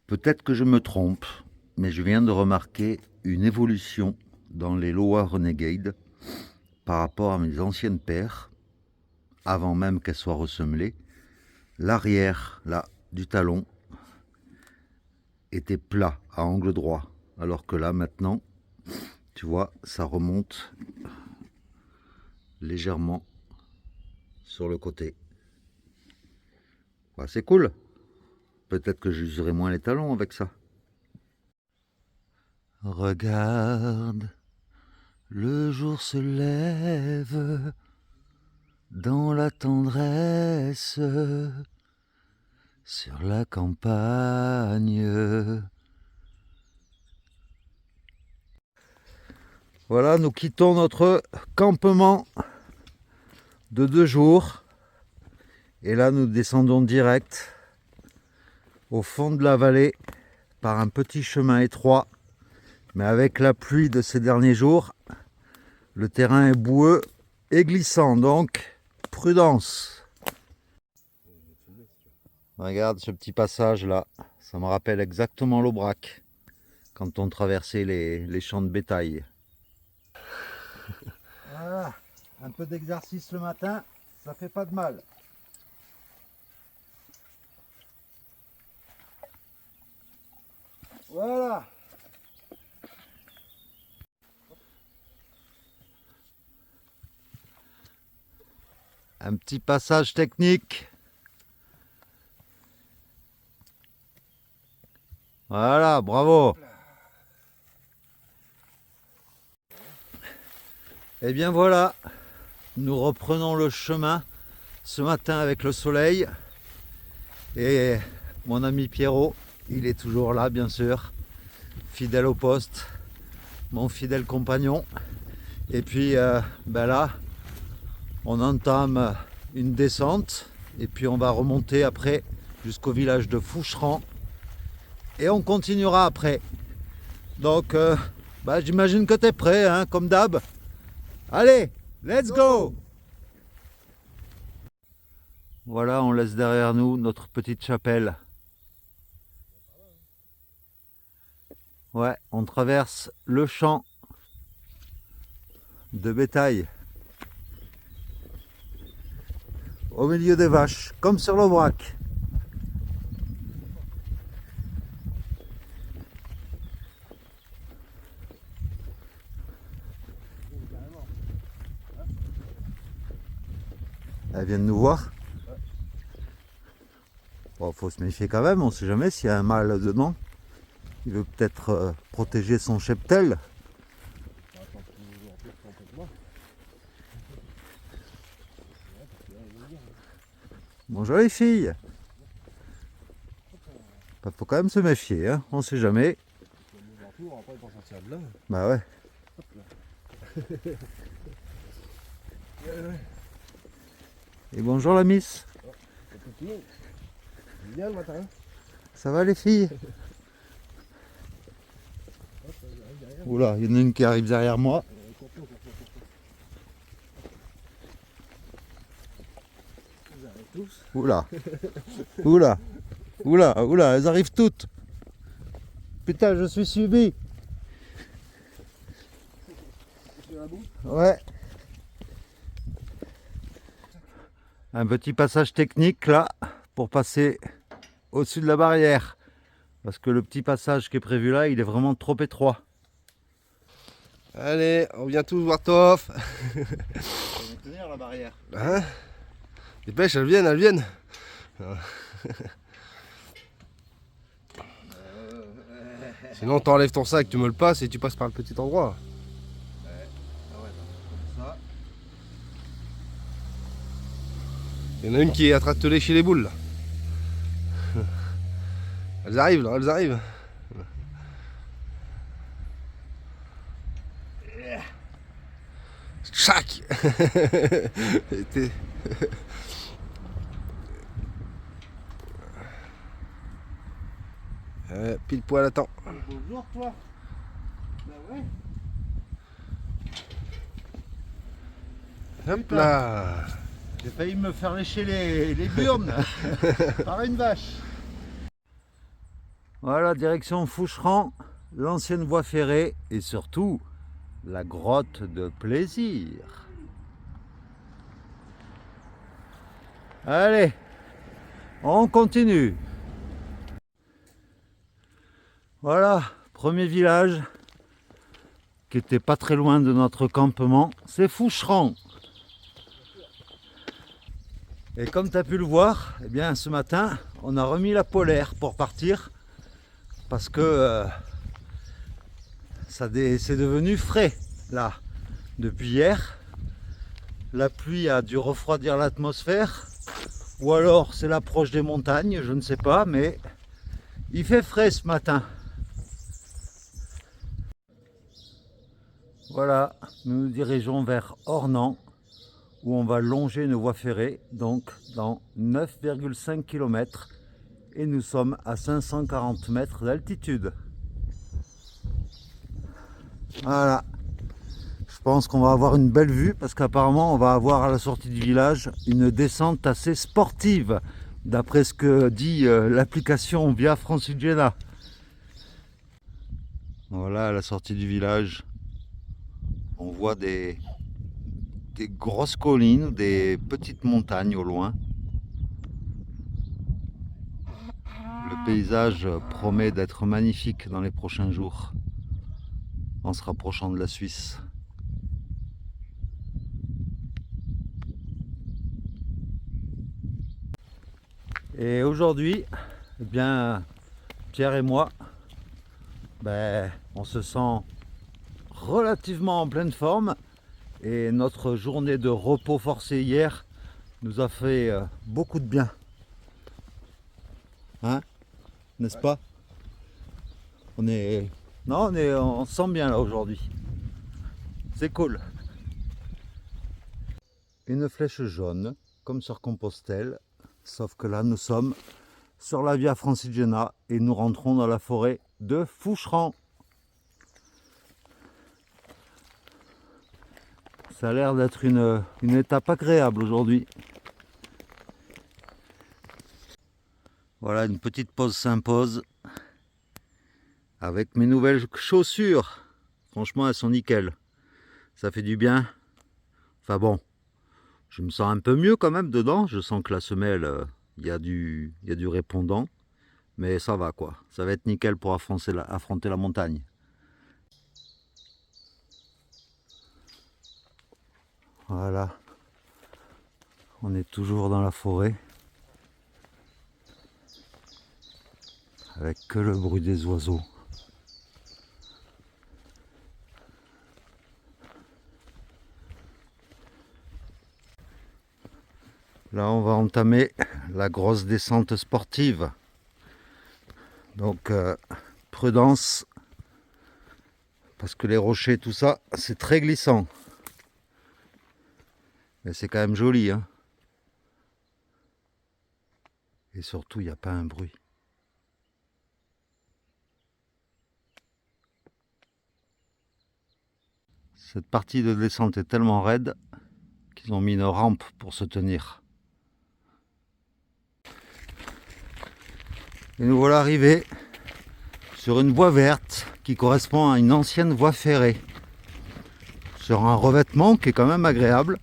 Peut-être que je me trompe, mais je viens de remarquer une évolution dans les Loa Renegade par rapport à mes anciennes paires, avant même qu'elles soient ressemelées. L'arrière, là, du talon, était plat, à angle droit, alors que là, maintenant, tu vois, ça remonte légèrement sur le côté. Bah, c'est cool. Peut-être que j'userai moins les talons avec ça. Regarde, le jour se lève dans la tendresse sur la campagne. Voilà, nous quittons notre campement de 2 jours. Et là, nous descendons direct au fond de la vallée par un petit chemin étroit. Mais avec la pluie de ces derniers jours, le terrain est boueux et glissant, donc prudence. Regarde ce petit passage là, ça me rappelle exactement l'Aubrac, quand on traversait les champs de bétail. Voilà, un peu d'exercice le matin, ça fait pas de mal. Voilà. Un petit passage technique. Voilà, bravo. Et bien voilà, nous reprenons le chemin ce matin avec le soleil. Et mon ami Pierrot, il est toujours là bien sûr, fidèle au poste, mon fidèle compagnon. Et puis ben là, on entame une descente et puis on va remonter après jusqu'au village de Foucheran et on continuera après. Donc ben, j'imagine que tu es prêt, hein, comme d'hab. Allez, let's go! Voilà, on laisse derrière nous notre petite chapelle. Ouais, on traverse le champ de bétail au milieu des vaches, comme sur l'Aubrac. Elle vient de nous voir. Bon, faut se méfier quand même, on sait jamais s'il y a un mâle dedans. Il veut peut-être protéger son cheptel. Bonjour les filles. Faut quand même se méfier, hein, on sait jamais. Bah ouais. Et bonjour la miss. Bien le matin. Ça va les filles? Oula, il y en a une qui arrive derrière moi. Oula, oula, oula, oula, elles arrivent toutes. Putain, je suis suivi. Ouais. Un petit passage technique là pour passer au-dessus de la barrière. Parce que le petit passage qui est prévu là, il est vraiment trop étroit. Allez, on vient tous voir Toff. Ça va tenir la barrière. Hein? Dépêche, elles viennent, elles viennent. Sinon t'enlèves ton sac, tu me le passes et tu passes par le petit endroit. Il y en a une qui est en train de te lécher les boules là. Elles arrivent là, elles arrivent. Chac. Pile poil à temps. Bonjour toi. Bah ouais. Hop là. J'ai failli me faire lécher les burnes par une vache. Voilà, direction Foucheran, l'ancienne voie ferrée et surtout la grotte de plaisir. Allez, on continue. Voilà, premier village qui était pas très loin de notre campement, c'est Foucheran. Et comme tu as pu le voir, eh bien, ce matin, on a remis la polaire pour partir parce que c'est devenu frais là depuis hier. La pluie a dû refroidir l'atmosphère ou alors c'est l'approche des montagnes, je ne sais pas, mais il fait frais ce matin. Voilà, nous nous dirigeons vers Ornans où on va longer une voie ferrée, donc dans 9,5 km et nous sommes à 540 mètres d'altitude. Voilà, je pense qu'on va avoir une belle vue parce qu'apparemment on va avoir à la sortie du village une descente assez sportive d'après ce que dit l'application Via Francigena. Voilà, à la sortie du village, on voit des grosses collines, des petites montagnes au loin. Le paysage promet d'être magnifique dans les prochains jours en se rapprochant de la Suisse. Et aujourd'hui, eh bien, Pierre et moi, on se sent relativement en pleine forme et notre journée de repos forcé hier nous a fait beaucoup de bien. Hein? N'est-ce pas? On se sent bien là aujourd'hui. C'est cool. Une flèche jaune, comme sur Compostelle, sauf que là nous sommes sur la Via Francigena et nous rentrons dans la forêt de Foucheran. Ça a l'air d'être une étape agréable aujourd'hui. Voilà, une petite pause s'impose avec mes nouvelles chaussures. Franchement, elles sont nickel. Ça fait du bien. Enfin bon, je me sens un peu mieux quand même dedans. Je sens que la semelle, il y a du répondant. Mais ça va quoi. Ça va être nickel pour affronter la montagne. Voilà. On est toujours dans la forêt. Avec que le bruit des oiseaux. Là, on va entamer la grosse descente sportive. Donc, prudence, parce que les rochers, tout ça, c'est très glissant. Mais c'est quand même joli, hein. Et surtout, il n'y a pas un bruit. Cette partie de descente est tellement raide qu'ils ont mis une rampe pour se tenir. Et nous voilà arrivés sur une voie verte qui correspond à une ancienne voie ferrée. Sur un revêtement qui est quand même agréable.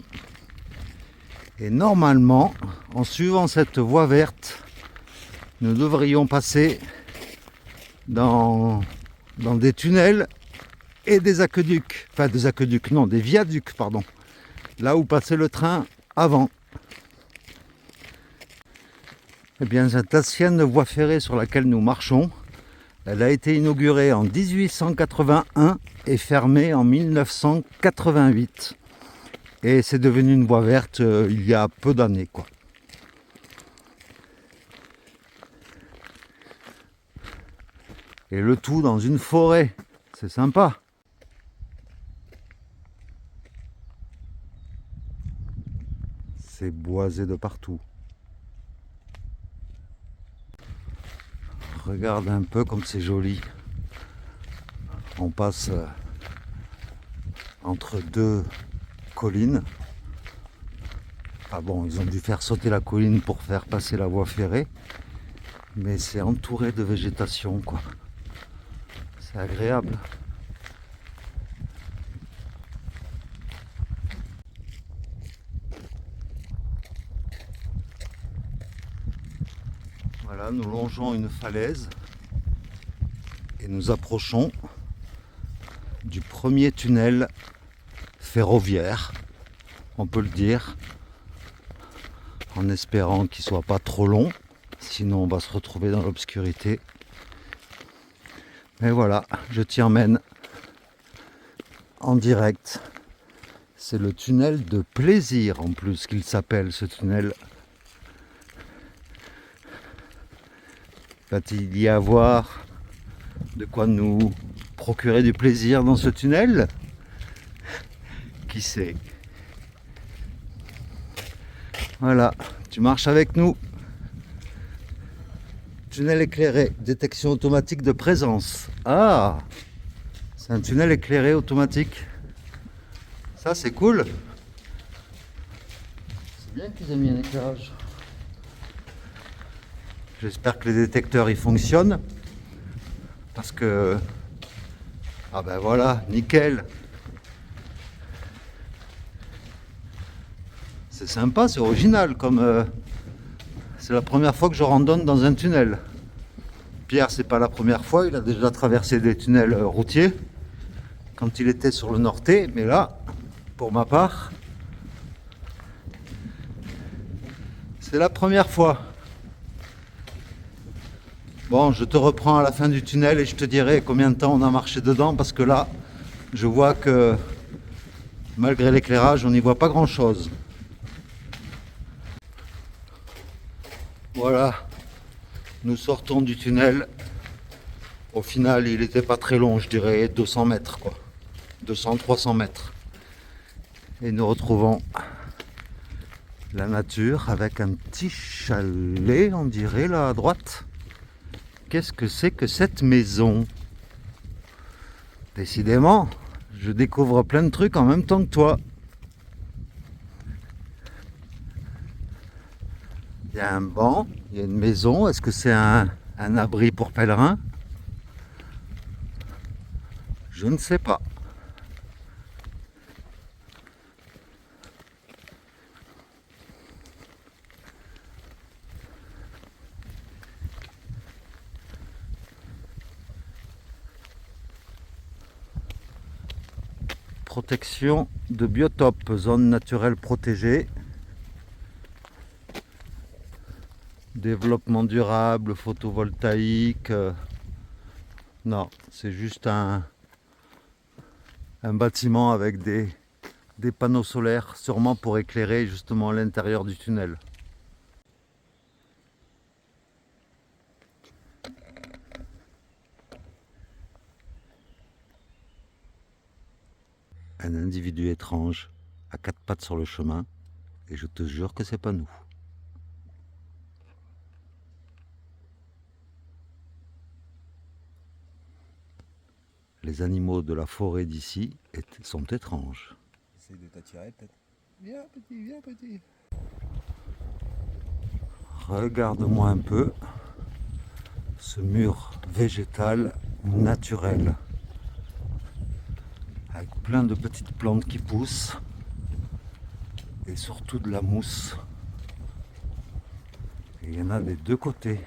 Et normalement, en suivant cette voie verte, nous devrions passer dans des tunnels et des aqueducs. Enfin des aqueducs, non, des viaducs, pardon. Là où passait le train avant. Eh bien, cette ancienne voie ferrée sur laquelle nous marchons, elle a été inaugurée en 1881 et fermée en 1988. Et c'est devenu une voie verte il y a peu d'années, quoi. Et le tout dans une forêt, c'est sympa. C'est boisé de partout. Regarde un peu comme c'est joli. On passe entre deux collines. Ah bon, ils ont dû faire sauter la colline pour faire passer la voie ferrée. mais c'est entouré de végétation, quoi. C'est agréable. Voilà, nous longeons une falaise et nous approchons du premier tunnel ferroviaire, on peut le dire, en espérant qu'il soit pas trop long, sinon on va se retrouver dans l'obscurité. Mais voilà, je t'y emmène en direct. C'est le tunnel de plaisir en plus qu'il s'appelle, ce tunnel. Va-t-il y avoir de quoi nous procurer du plaisir dans ce tunnel? Qui sait? Voilà, tu marches avec nous. Tunnel éclairé, détection automatique de présence. Ah, c'est un tunnel éclairé automatique. Ça, c'est cool. C'est bien qu'ils aient mis un éclairage. J'espère que les détecteurs ils fonctionnent. Parce que... Ah ben voilà, nickel. C'est sympa, c'est original comme... c'est la première fois que je randonne dans un tunnel. Pierre, c'est pas la première fois, il a déjà traversé des tunnels routiers quand il était sur le Norté, mais là, pour ma part, c'est la première fois. Bon, je te reprends à la fin du tunnel et je te dirai combien de temps on a marché dedans, parce que là, je vois que malgré l'éclairage, on n'y voit pas grand-chose. Voilà, nous sortons du tunnel. Au final, il n'était pas très long, je dirais 200 mètres, quoi. 200-300 mètres. Et nous retrouvons la nature avec un petit chalet, on dirait, là à droite. Qu'est-ce que c'est que cette maison? Décidément, je découvre plein de trucs en même temps que toi. Il y a un banc, il y a une maison. Est-ce que c'est un abri pour pèlerins? Je ne sais pas. Protection de biotope, zone naturelle protégée. Développement durable, photovoltaïque. Non, c'est juste un bâtiment avec des panneaux solaires, sûrement pour éclairer justement l'intérieur du tunnel. Un individu étrange à quatre pattes sur le chemin, et je te jure que c'est pas nous. Les animaux de la forêt d'ici sont étranges. Essaye de t'attirer peut-être. Viens petit, viens petit. Regarde-moi un peu ce mur végétal naturel avec plein de petites plantes qui poussent et surtout de la mousse. Et il y en a des deux côtés.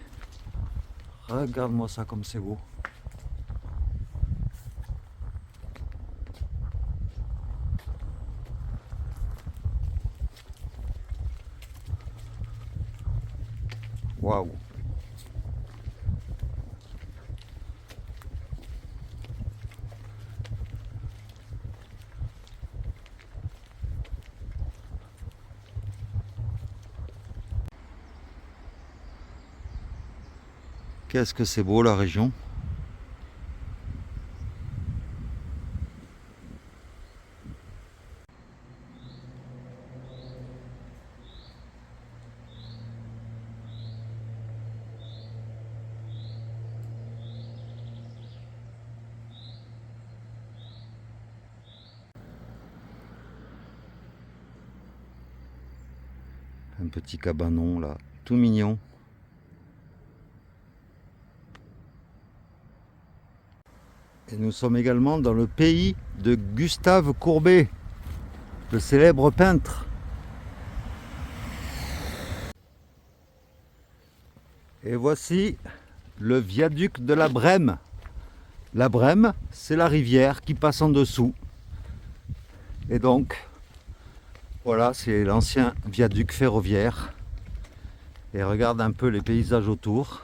Regarde-moi ça comme c'est beau. Waouh! Qu'est-ce que c'est beau la région! Un petit cabanon là, tout mignon. Et nous sommes également dans le pays de Gustave Courbet, le célèbre peintre. Et voici le viaduc de la Brême. La Brême, c'est la rivière qui passe en dessous. Et donc, voilà, c'est l'ancien viaduc ferroviaire. Et regarde un peu les paysages autour.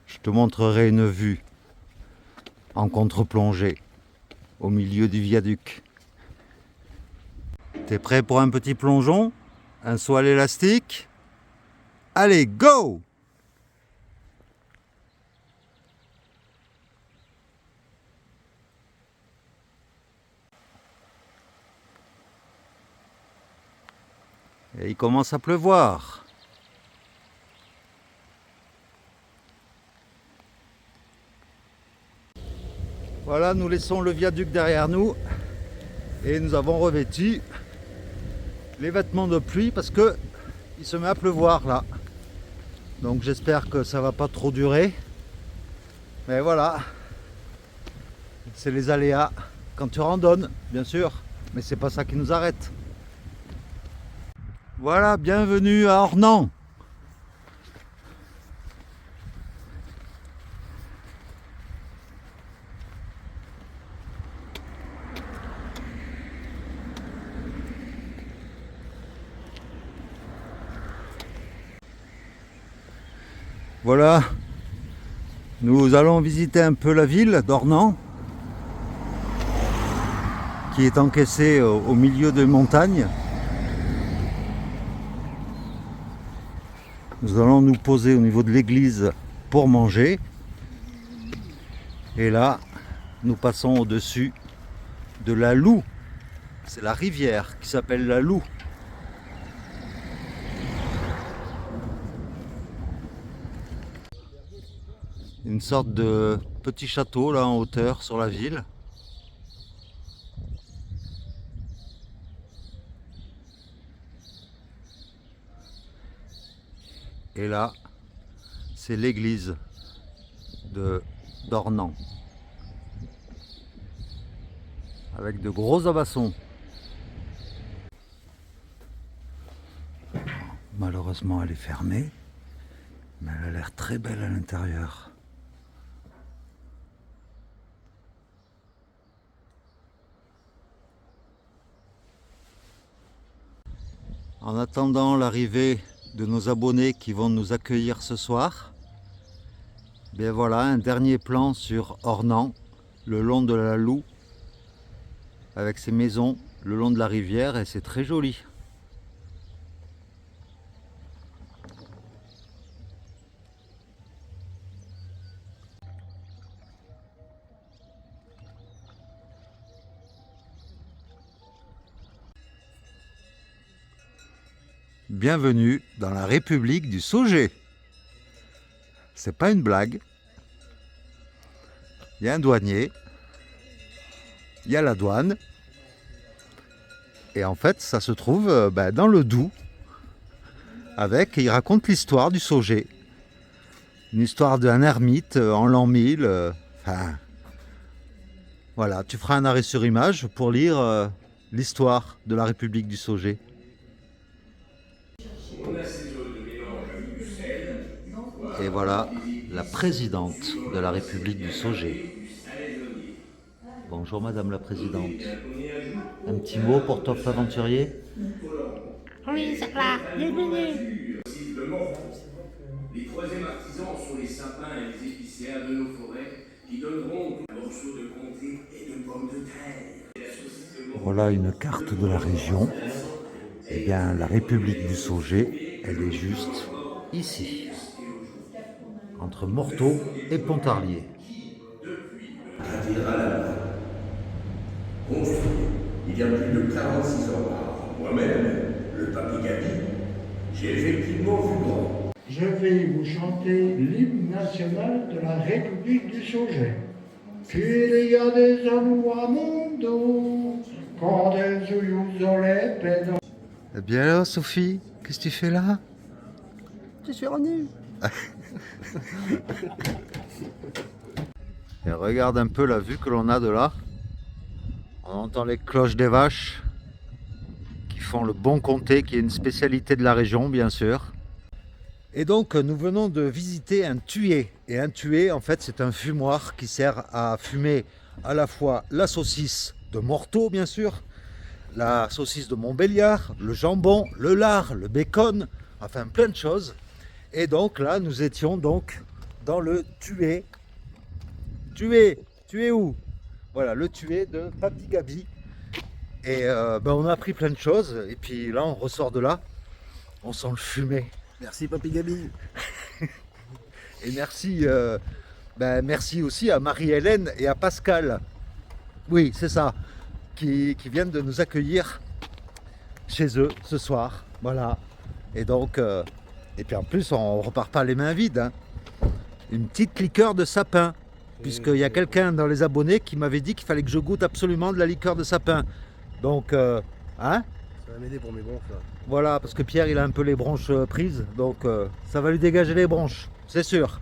Je te montrerai une vue en contre-plongée au milieu du viaduc. T'es prêt pour un petit plongeon? Un saut à l'élastique? Allez, go! Et il commence à pleuvoir. Voilà, nous laissons le viaduc derrière nous et nous avons revêtu les vêtements de pluie parce que il se met à pleuvoir là. Donc j'espère que ça va pas trop durer. Mais voilà, c'est les aléas quand tu randonnes, bien sûr, mais c'est pas ça qui nous arrête. Voilà, bienvenue à Ornans. Voilà, nous allons visiter un peu la ville d'Ornans, qui est encaissée au milieu des montagnes. Nous allons nous poser au niveau de l'église pour manger. Et là, nous passons au-dessus de la Loue. C'est la rivière qui s'appelle la Loue. Une sorte de petit château là en hauteur sur la ville. Et là, c'est l'église d'Ornans. Avec de gros abassons. Malheureusement, elle est fermée. Mais elle a l'air très belle à l'intérieur. En attendant l'arrivée de nos abonnés qui vont nous accueillir ce soir, bien voilà un dernier plan sur Ornans, le long de la Loue, avec ses maisons le long de la rivière, et c'est très joli. Bienvenue dans la République du Sauget. C'est pas une blague. Il y a un douanier, il y a la douane, et en fait ça se trouve dans le Doubs. Il raconte l'histoire du Sauget. Une histoire d'un ermite en l'an 1000. Voilà, tu feras un arrêt sur image pour lire l'histoire de la République du Sauget. Et voilà la présidente de la République du Sauget. Bonjour Madame la Présidente. Un petit mot pour Top Aventurier? Oui, ça va. Bienvenue. Les troisièmes artisans sont les sapins et les épicéas de nos forêts qui donneront un morceau de comté et de pommes de terre. Voilà une carte de la région. Eh bien, la République du Sauget, elle est juste ici, entre Morteau et Pontarlier. Cathédrale construite il y a plus de 46 ans par moi-même, le papy Gabi, j'ai effectivement vu grand. Je vais vous chanter l'hymne national de la République du Sauget. Qu'il y a des amours à mon dos, quand des yeux les pédants. Eh bien alors Sophie, qu'est-ce que tu fais là? Je suis revenu. Et regarde un peu la vue que l'on a de là. On entend les cloches des vaches qui font le bon comté, qui est une spécialité de la région, bien sûr. Et donc, nous venons de visiter un tué. Et un tué, en fait, c'est un fumoir qui sert à fumer à la fois la saucisse de Morteau, bien sûr, la saucisse de Montbéliard, le jambon, le lard, le bacon, enfin plein de choses. Et donc là, nous étions donc dans le tué. Tué où? Voilà, le tué de Papy Gabi. Et on a appris plein de choses. Et puis là, on ressort de là, on sent le fumet. Merci Papy Gabi. Et merci, merci aussi à Marie-Hélène et à Pascal. Oui, c'est ça. Qui viennent de nous accueillir chez eux ce soir. Voilà. Et donc, et puis en plus, on repart pas les mains vides. Hein. Une petite liqueur de sapin. Puisqu'il y a quelqu'un dans les abonnés qui m'avait dit qu'il fallait que je goûte absolument de la liqueur de sapin. Donc, hein? Ça va m'aider pour mes bronches là. Voilà, parce que Pierre, il a un peu les bronches prises. Donc, ça va lui dégager les bronches. C'est sûr.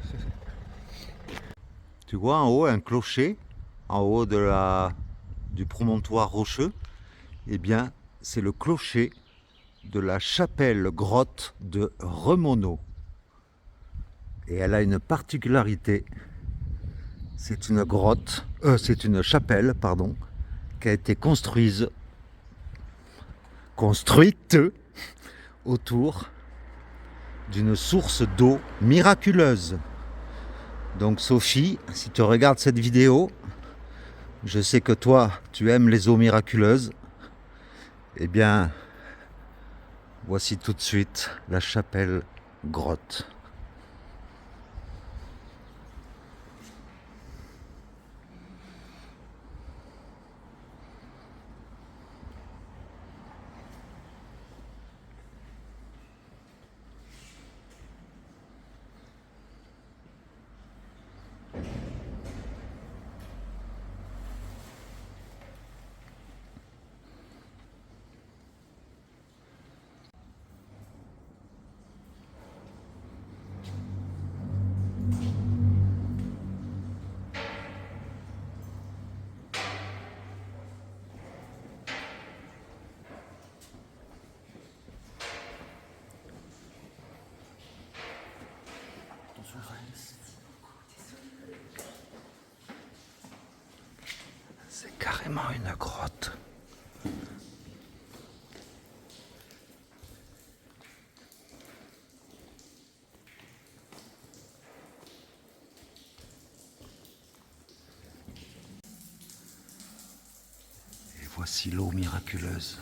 Tu vois en haut un clocher, en haut du promontoire rocheux. Eh bien, c'est le clocher de la chapelle grotte de Remonneau. Et elle a une particularité. C'est une grotte, c'est une chapelle, pardon, qui a été construite autour d'une source d'eau miraculeuse. Donc Sophie, si tu regardes cette vidéo, je sais que toi, tu aimes les eaux miraculeuses. Eh bien, voici tout de suite la chapelle grotte. C'est carrément une grotte. Et voici l'eau miraculeuse.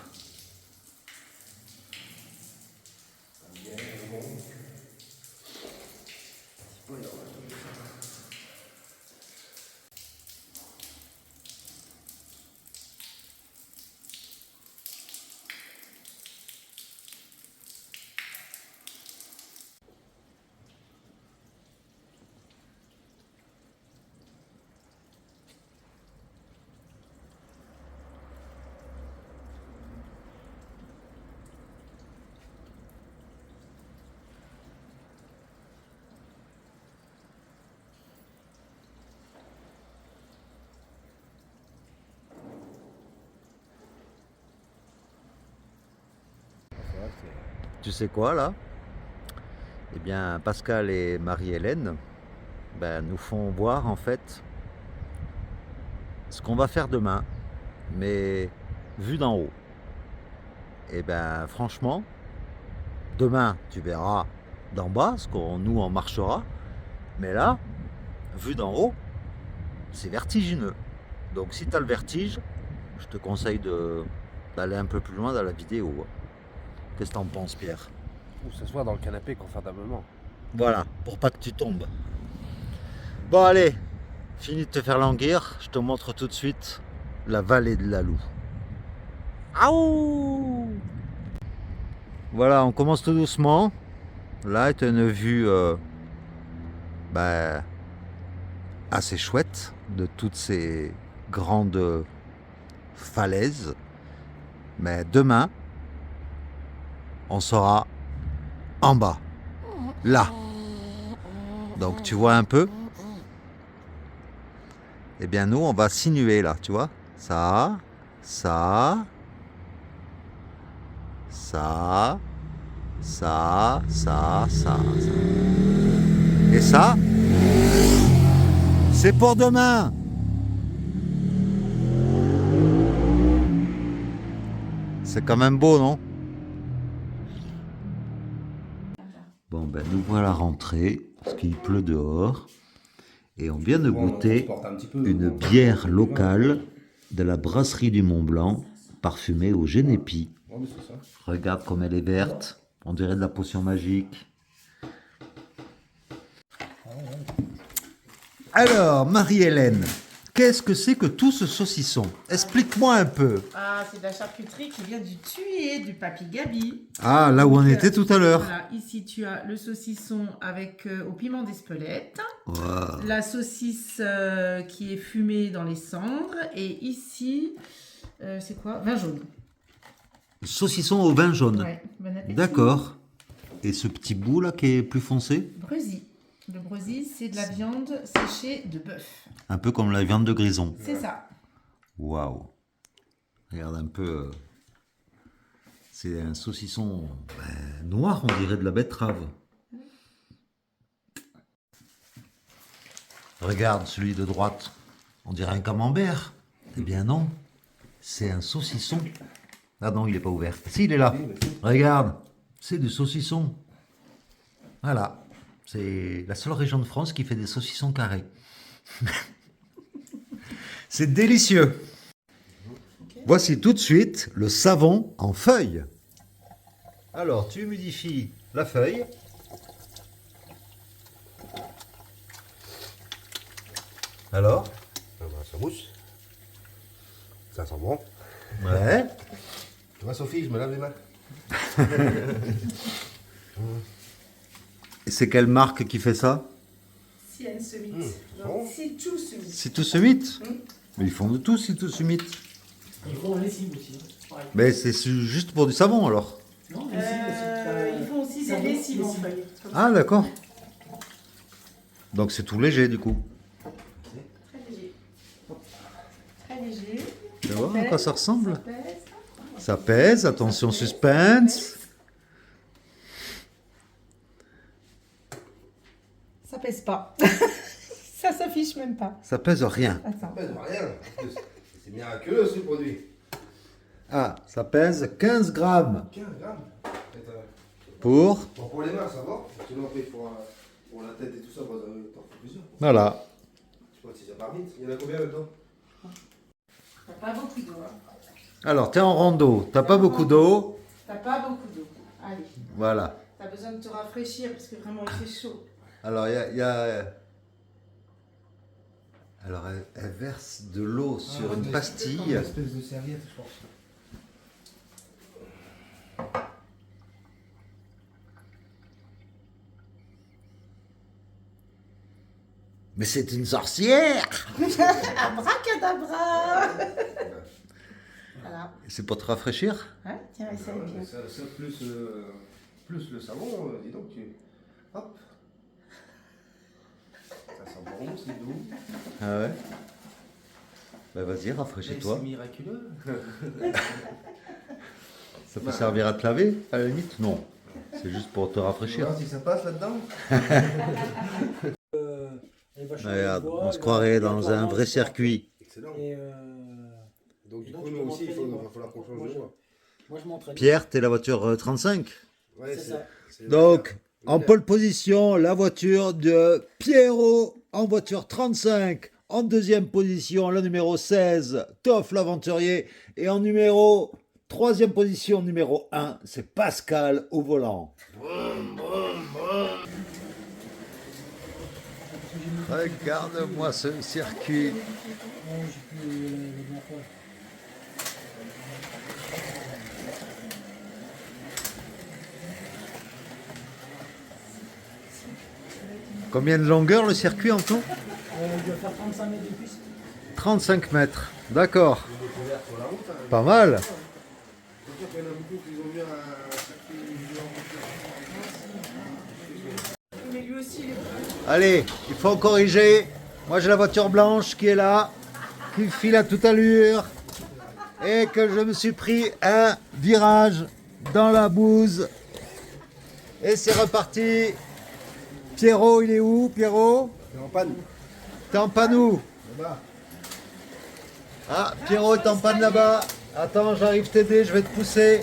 Tu sais quoi là? Eh bien, Pascal et Marie-Hélène nous font voir en fait ce qu'on va faire demain, mais vu d'en haut. Et franchement, demain tu verras d'en bas ce qu'on nous en marchera, mais là, vu d'en haut, c'est vertigineux. Donc si tu as le vertige, je te conseille d'aller un peu plus loin dans la vidéo. Qu'est-ce que t'en penses, Pierre? Ou s'asseoir dans le canapé confortablement. Voilà, pour pas que tu tombes. Bon allez, fini de te faire languir, je te montre tout de suite la vallée de la Loue. Aouh! Voilà, on commence tout doucement. Là, tu as une vue assez chouette de toutes ces grandes falaises. Mais demain, on sera en bas. là. Donc tu vois un peu. Eh bien nous on va sinuer là, tu vois. Ça, ça, ça, ça, ça, ça. Et ça, c'est pour demain. C'est quand même beau, non? Bon, ben nous voilà rentrés, parce qu'il pleut dehors. Et on vient de goûter une bière locale de la brasserie du Mont Blanc, parfumée au génépi. Regarde comme elle est verte, on dirait de la potion magique. Alors, Marie-Hélène, qu'est-ce que c'est que tout ce saucisson? Explique-moi un peu. Ah, c'est de la charcuterie qui vient du Thuir, du Papy Gabi. Ah, là où on était tout à l'heure. Voilà, ici tu as le saucisson avec au piment d'Espelette, Wow. la saucisse qui est fumée dans les cendres, et ici, c'est quoi? Vin jaune. Saucisson au vin jaune. Ouais, bon appétit. D'accord. Et ce petit bout là qui est plus foncé? Brésil. Le brésil, c'est de la viande séchée de bœuf. Un peu comme la viande de grison. C'est ça. Waouh. Regarde un peu. C'est un saucisson noir, on dirait de la betterave. Regarde celui de droite. On dirait un camembert. Eh bien non. C'est un saucisson. Ah non, il n'est pas ouvert. Si, il est là. Regarde. C'est du saucisson. Voilà. C'est la seule région de France qui fait des saucissons carrés. C'est délicieux. Voici tout de suite le savon en feuille. Alors, tu humidifies la feuille. Alors? Ah bah, ça mousse. Ça sent bon. Ouais. Tu vois Sophie, je me lave les mains. Et c'est quelle marque qui fait ça? Sienne Summit. bon. C'est tout Summit. C'est tout Summit. Mais ils font de tout, c'est tout Summit. Ils font lessive aussi. Pareil. Mais c'est juste pour du savon alors. Non, lessive aussi. Ils font aussi des lessives en feuille. Ah d'accord. Donc c'est tout léger du coup. Très léger. Très léger. Tu vois à quoi ça ressemble? Ça pèse. Ça pèse, attention suspense. Ça pèse pas. Ça s'affiche même pas. Ça pèse rien. Attends. Ça pèse rien. C'est miraculeux ce produit. Ah, ça pèse 15 grammes. 15 grammes. Pour... Bon, pour les mains, ça va. Sinon, après, pour la tête et tout ça, bah, t'en fais plusieurs. Voilà. Je crois que c'est par litre. Il y en a combien là-dedans? T'as pas beaucoup d'eau. Hein. Alors, t'es en rando, t'as pas beaucoup d'eau. T'as pas beaucoup d'eau. Allez. Voilà. T'as besoin de te rafraîchir parce que vraiment il fait chaud. Alors, il y a... Alors, elle verse de l'eau sur une pastille. Une espèce de serviette, je pense. Mais c'est une sorcière! Abracadabra. Voilà. C'est pour te rafraîchir? Hein, tiens, essaye bien. Ça plus le savon, dis donc, hop. Ça sent bon, c'est doux. Ah ouais? Bah vas-y, rafraîchis-toi. C'est miraculeux. Ça peut servir à te laver, à la limite? Non. C'est juste pour te Tu rafraîchir. vois si ça passe là-dedans? Elle va changer Regarde, de voie, on se elle croirait va- dans un vrai circuit. Excellent. Et Donc du donc, coup, je nous peux aussi, il m'entraîner, va moi. falloir qu'on change Moi, de je- voie. moi, je m'entraîne. Pierre, t'es la voiture 35. Ouais, C'est ça. c'est- Donc, c'est- en pole position, la voiture de Pierrot en voiture 35. En deuxième position, le numéro 16, Toff l'aventurier. Et en troisième position, numéro 1, c'est Pascal au volant. Regarde-moi ce circuit. Oh, j'ai plus la dernière fois. Combien de longueur le circuit en tout? Il doit faire 35 mètres de piste. 35 mètres. D'accord. Il est couvert sur la route. Hein. Pas mal. C'est sûr qu'il y en a beaucoup qui ont mis un circuit en voiture. aussi, il est bleu. Allez, il faut corriger. Moi j'ai la voiture blanche qui est là, qui file à toute allure. Et que je me suis pris un virage dans la bouse. Et c'est reparti. Pierrot, il est où, Pierrot? T'es en panne. T'es en panne où? Là-bas. Ah, Pierrot est en panne là-bas. Attends, j'arrive t'aider, je vais te pousser.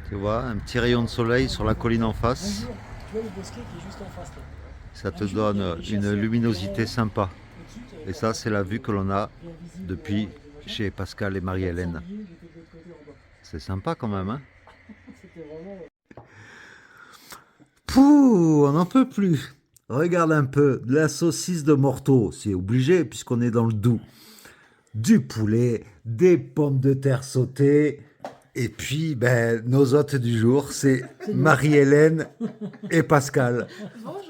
Tu vois, un petit rayon de soleil sur la colline en face. Tu vois le bosquet qui est juste en face là. Ça te donne une luminosité sympa. Et ça, c'est la vue que l'on a depuis chez Pascal et Marie-Hélène. C'est sympa quand même, hein? Pouh, on n'en peut plus. Regarde un peu, de la saucisse de Morteau, c'est obligé puisqu'on est dans le Doubs. Du poulet, des pommes de terre sautées. Et puis, ben, nos hôtes du jour, c'est Marie-Hélène et Pascal. Bonjour.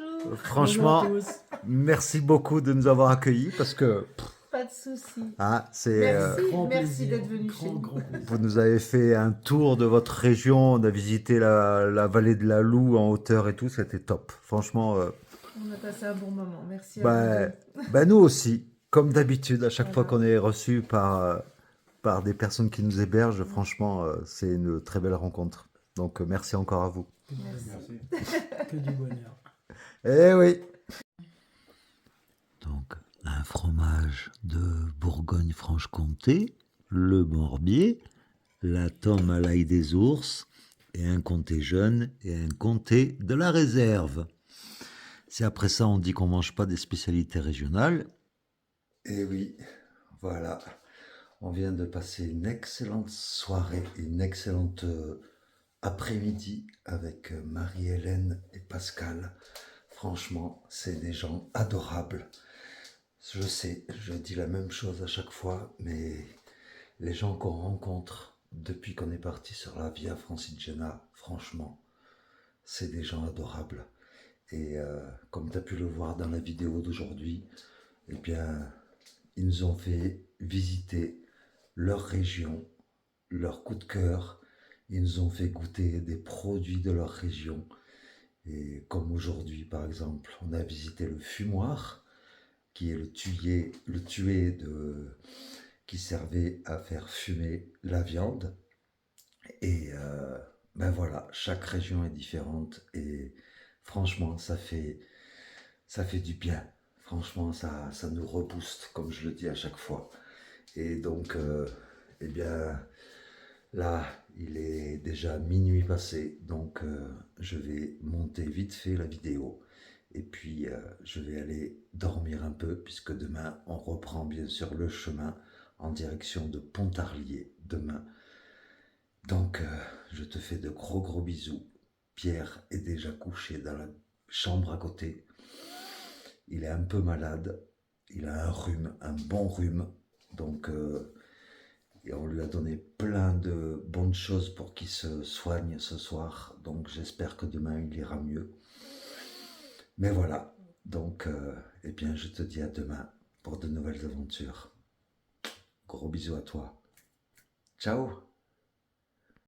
Franchement, Bonjour à tous. merci beaucoup de nous avoir accueillis parce que Pas de soucis. c'est, Merci, Grand merci plaisir. d'être venu chez nous. Grand plaisir. vous nous avez fait un tour de votre région, on a visité la vallée de la Loue en hauteur et tout, c'était top. Franchement, On a passé un bon moment. Merci à ben, vous deux. ben nous aussi, comme d'habitude, à chaque fois Voilà. qu'on est reçu par des personnes qui nous hébergent, franchement, c'est une très belle rencontre. Donc, merci encore à vous. Merci. Que du bonheur. Eh oui. Donc, un fromage de Bourgogne-Franche-Comté, le Morbier, la tome à l'ail des ours, et un comté jeune et un comté de la réserve. Si après ça on dit qu'on mange pas des spécialités régionales. Eh oui, voilà. On vient de passer une excellente soirée, une excellente après-midi avec Marie-Hélène et Pascal. Franchement, c'est des gens adorables. Je sais, je dis la même chose à chaque fois, mais les gens qu'on rencontre depuis qu'on est parti sur la Via Francigena, franchement, c'est des gens adorables. Et comme tu as pu le voir dans la vidéo d'aujourd'hui, eh bien, ils nous ont fait visiter leur région, leur coup de cœur. Ils nous ont fait goûter des produits de leur région. Et comme aujourd'hui, par exemple, on a visité le fumoir, qui est le tué qui servait à faire fumer la viande. Et ben voilà, chaque région est différente et franchement, ça fait du bien. Franchement, ça nous rebooste, comme je le dis à chaque fois. Et donc, eh bien, là, il est déjà minuit passé, donc je vais monter vite fait la vidéo. Et puis, je vais aller dormir un peu, puisque demain, on reprend bien sûr le chemin en direction de Pontarlier, demain. Donc, je te fais de gros bisous. Pierre est déjà couché dans la chambre à côté. Il est un peu malade. Il a un rhume, un bon rhume. Donc, et on lui a donné plein de bonnes choses pour qu'il se soigne ce soir. Donc, j'espère que demain, il ira mieux. Mais voilà. Donc, eh bien, je te dis à demain pour de nouvelles aventures. Gros bisous à toi. Ciao!